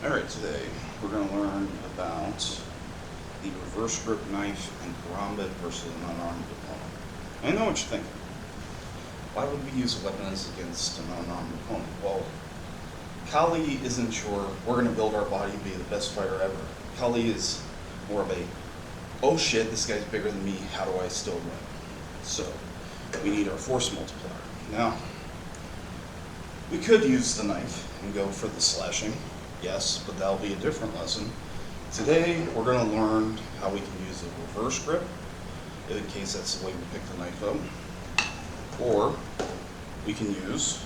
Alright, today we're going to learn about the reverse grip knife and Karambit versus an unarmed opponent. I know what you're thinking. Why would we use weapons against an unarmed opponent? Well, Kali isn't your, we're going to build our body and be the best fighter ever. Kali is more of a, oh shit, this guy's bigger than me, how do I still win? So, we need our force multiplier. Now, we could use the knife and go for the slashing. Yes, but that'll be a different lesson. Today, we're going to learn how we can use a reverse grip, in case that's the way we pick the knife up. Or, we can use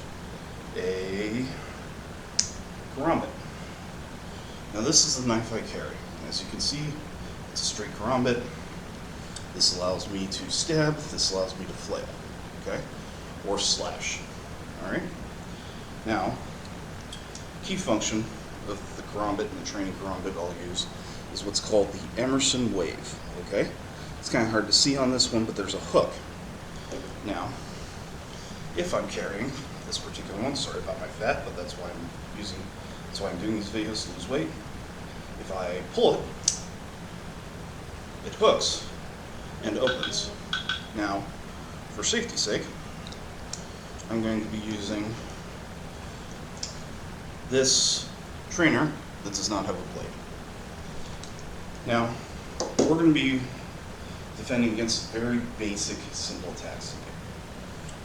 a Karambit. Now this is the knife I carry. As you can see, it's a straight Karambit. This allows me to stab, this allows me to flail, okay? Or slash, all right? Now, key function of the Karambit and the training Karambit I'll use is what's called the Emerson wave, okay? It's kind of hard to see on this one, but there's a hook. Now, if I'm carrying this particular one, sorry about my fat, but that's why I'm doing these videos to lose weight. If I pull it, it hooks and opens. Now, for safety's sake, I'm going to be using this trainer that does not have a blade. Now, we're going to be defending against very basic, simple attacks today.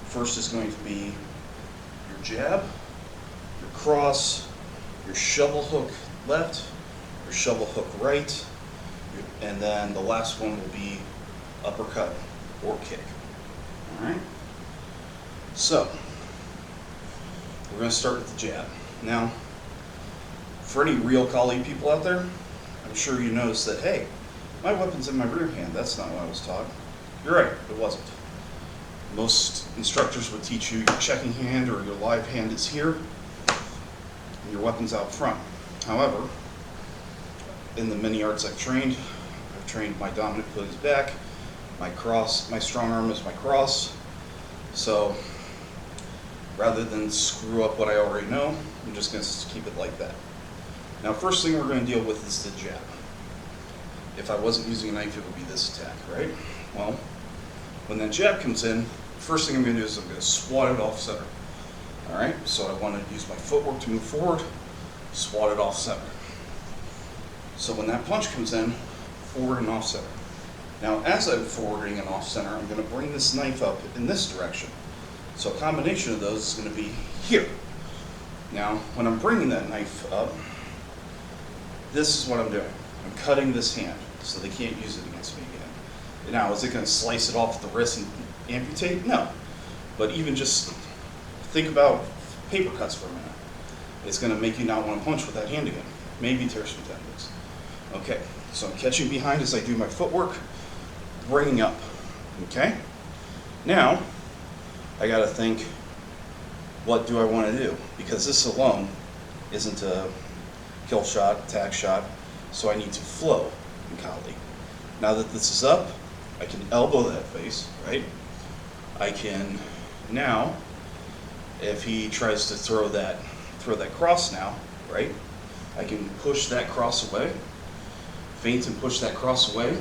First is going to be your jab, your cross, your shovel hook left, your shovel hook right, and then the last one will be uppercut or kick. All right? So, we're going to start with the jab. Now, for any real Kali people out there, I'm sure you noticed that, hey, my weapon's in my rear hand. That's not what I was taught. You're right, it wasn't. Most instructors would teach you your checking hand or your live hand is here, and your weapon's out front. However, in the many arts I've trained my dominant foot is back, my strong arm is my cross. So rather than screw up what I already know, I'm just going to keep it like that. Now, first thing we're going to deal with is the jab. If I wasn't using a knife, it would be this attack, right? Well, when that jab comes in, first thing I'm going to do is I'm going to swat it off center. All right, so I want to use my footwork to move forward, swat it off center. So when that punch comes in, forward and off center. Now, as I'm forwarding and off center, I'm going to bring this knife up in this direction. So a combination of those is going to be here. Now, when I'm bringing that knife up, this is what I'm doing. I'm cutting this hand so they can't use it against me again. Now, is it going to slice it off the wrist and amputate? No. But even just think about paper cuts for a minute. It's going to make you not want to punch with that hand again. Maybe tear some tendons. Okay, so I'm catching behind as I do my footwork, bringing up. Okay? Now, I got to think, what do I want to do? Because this alone isn't a kill shot, attack shot, so I need to flow in Kali. Now that this is up, I can elbow that face, right? I can now, if he tries to throw that cross now, right? I can push that cross away, feint and push that cross away,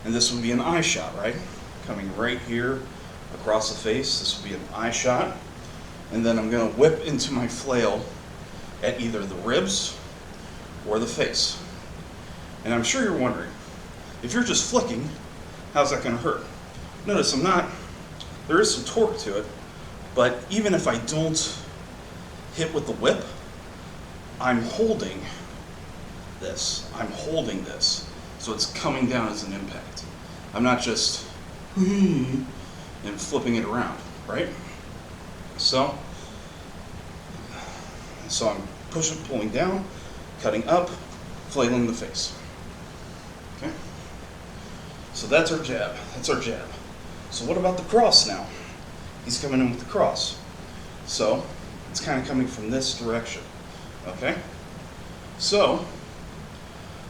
and this would be an eye shot, right? Coming right here across the face, this would be an eye shot, and then I'm going to whip into my flail at either the ribs or the face. And I'm sure you're wondering, if you're just flicking, how's that going to hurt? Notice there is some torque to it, but even if I don't hit with the whip, I'm holding this. I'm holding this. So it's coming down as an impact. I'm not just and flipping it around, right? So I'm pulling down, cutting up, flailing the face. Okay? So that's our jab. That's our jab. So what about the cross now? He's coming in with the cross. So it's kind of coming from this direction. Okay? So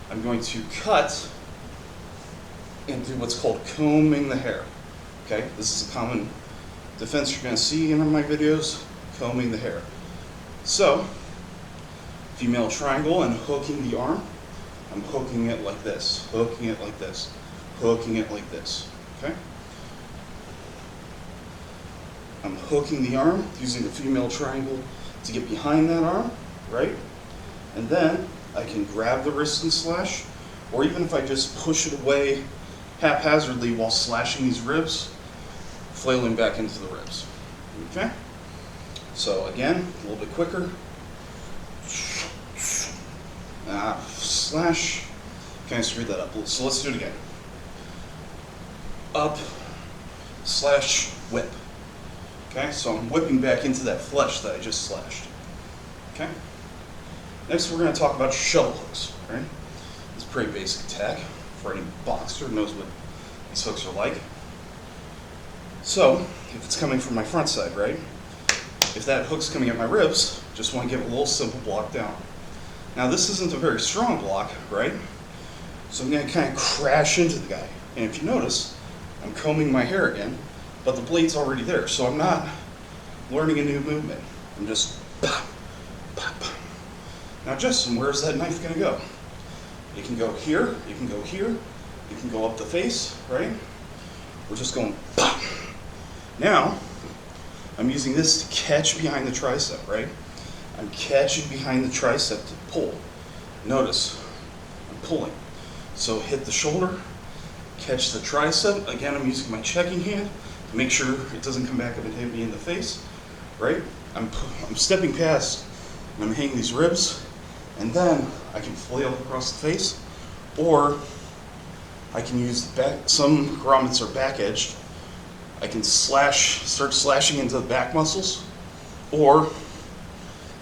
I'm going to cut and do what's called combing the hair. Okay? This is a common defense you're going to see in my videos, combing the hair. So female triangle and hooking the arm. I'm hooking it like this, hooking it like this, hooking it like this, okay? I'm hooking the arm using the female triangle to get behind that arm, right? And then I can grab the wrist and slash, or even if I just push it away haphazardly while slashing these ribs, flailing back into the ribs, okay? So again, a little bit quicker. Slash. Kind of screwed that up. So let's do it again. Up, slash, whip. Okay, so I'm whipping back into that flesh that I just slashed. Okay. Next, we're going to talk about shovel hooks. Right? It's a pretty basic attack for any boxer who knows what these hooks are like. So, if it's coming from my front side, right? If that hook's coming at my ribs, just want to give it a little simple block down. Now this isn't a very strong block, right? So I'm going to kind of crash into the guy. And if you notice, I'm combing my hair again, but the blade's already there. So I'm not learning a new movement. I'm just pop, pop. Now Justin, where's that knife going to go? It can go here, it can go here, it can go up the face, right? We're just going pop. Now, I'm using this to catch behind the tricep, right? I'm catching behind the tricep to pull. Notice, I'm pulling. So hit the shoulder, catch the tricep. Again, I'm using my checking hand to make sure it doesn't come back up and hit me in the face, right? I'm stepping past, and I'm hitting these ribs, and then I can flail across the face, or I can use the back. Some Karambits are back-edged. I can start slashing into the back muscles, or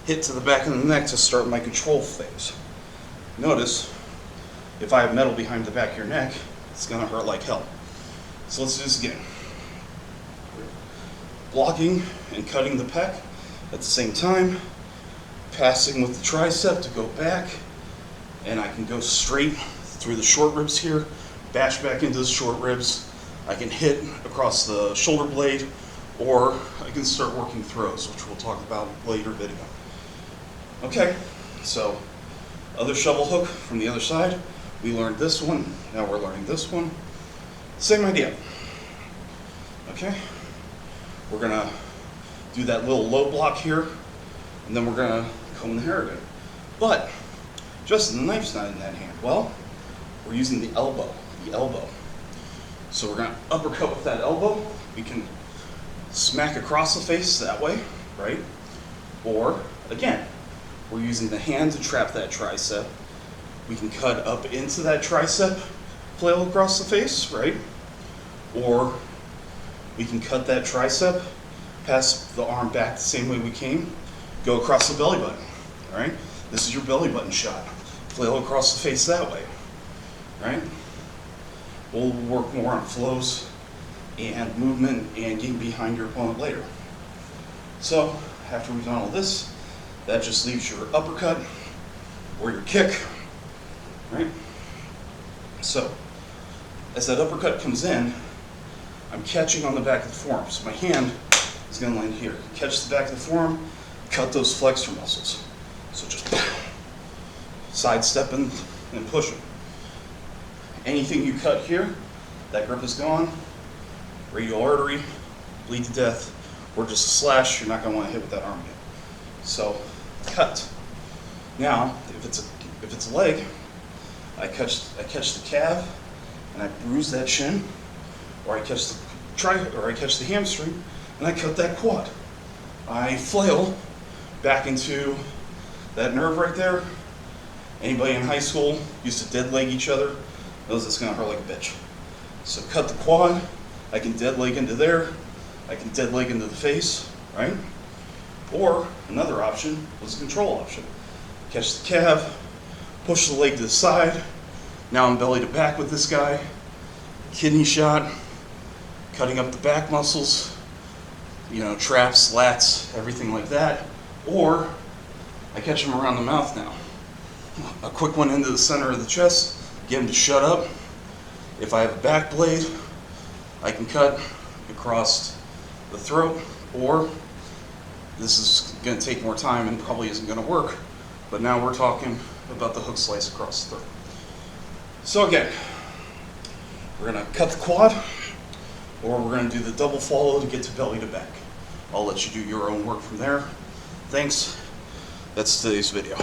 hit to the back of the neck to start my control phase. Notice, if I have metal behind the back of your neck, it's gonna hurt like hell. So let's do this again. Blocking and cutting the pec at the same time, passing with the tricep to go back, and I can go straight through the short ribs here, bash back into the short ribs. I can hit across the shoulder blade, or I can start working throws, which we'll talk about later video. Okay, so other shovel hook from the other side. We learned this one, now we're learning this one. Same idea. Okay, we're gonna do that little low block here, and then we're gonna comb the hair again. But, Justin, the knife's not in that hand. Well, we're using the elbow, So we're gonna uppercut with that elbow. We can smack across the face that way, right? Or, again, we're using the hand to trap that tricep. We can cut up into that tricep, flail across the face, right? Or we can cut that tricep, pass the arm back the same way we came, go across the belly button, all right? This is your belly button shot. Flail across the face that way, right? We'll work more on flows and movement and getting behind your opponent later. So after we've done all this, that just leaves your uppercut or your kick, right? So as that uppercut comes in, I'm catching on the back of the forearm. So my hand is going to land here. Catch the back of the forearm, cut those flexor muscles. So just sidestepping and pushing. Anything you cut here, that grip is gone. Radial artery, bleed to death, or just a slash, you're not going to want to hit with that arm again. So cut. Now, if it's a leg, I catch the calf and I bruise that shin, or I catch the hamstring and I cut that quad. I flail back into that nerve right there. Anybody in high school used to dead leg each other, knows it's gonna hurt like a bitch. So cut the quad, I can dead leg into there, I can dead leg into the face, right? Or another option was a control option. Catch the calf, push the leg to the side. Now I'm belly to back with this guy. Kidney shot, cutting up the back muscles, traps, lats, everything like that. Or I catch him around the mouth now. A quick one into the center of the chest, get him to shut up. If I have a back blade, I can cut across the throat, or this is going to take more time and probably isn't going to work, But now we're talking about the hook slice across the throat. So again, we're gonna cut the quad, or we're gonna do the double follow to get to belly to back. I'll let you do your own work from there. Thanks. That's today's video.